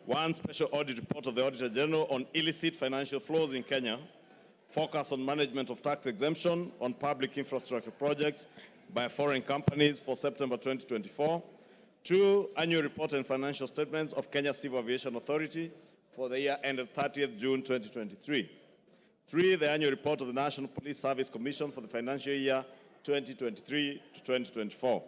One special audit report of the Auditor General on illicit financial flows in Kenya, focus on management of tax exemption on public infrastructure projects by foreign companies for September 2024. 2, annual report and financial statements of Kenya Civil Aviation Authority for the year ended 30th June 2023. 3, the annual report of the National Police Service Commission for the financial year 2023 to 2024.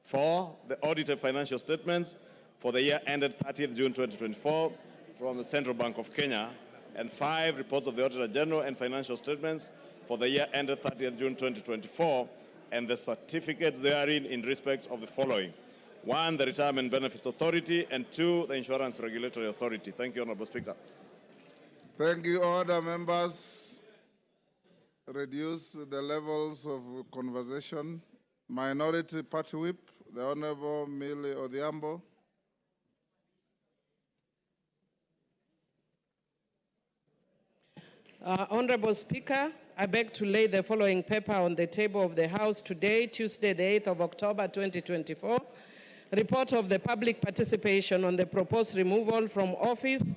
4, the audited financial statements for the year ended 30th June 2024 from the Central Bank of Kenya. And 5, reports of the Auditor General and financial statements for the year ended 30th June 2024 and the certificates therein in respect of the following. 1, the Retirement Benefits Authority, and 2, the Insurance Regulatory Authority. Thank you, Honorable Speaker. Thank you, order members. Reduce the levels of conversation. Minority Party Whip, the Honorable Millie Odhiambo. Honorable Speaker, I beg to lay the following paper on the table of the House today, Tuesday, the 8th of October, 2024. Report of the public participation on the proposed removal from office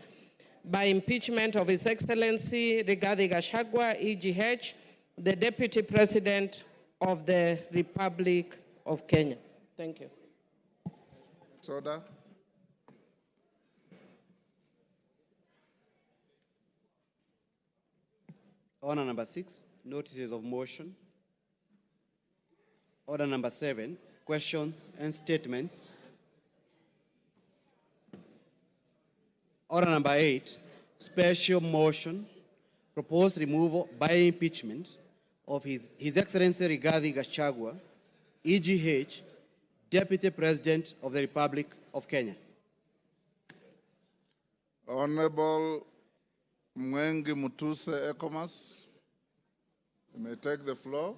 by impeachment of His Excellency Rigathi Gachagua, EGH, the Deputy President of the Republic of Kenya. Thank you. Soda. Order number 6, notices of motion. Order number 7, questions and statements. Order number 8, special motion, proposed removal by impeachment of His Excellency Rigathi Gachagua, EGH, Deputy President of the Republic of Kenya. Honorable Mwengi Mutuse Ekomas, you may take the floor.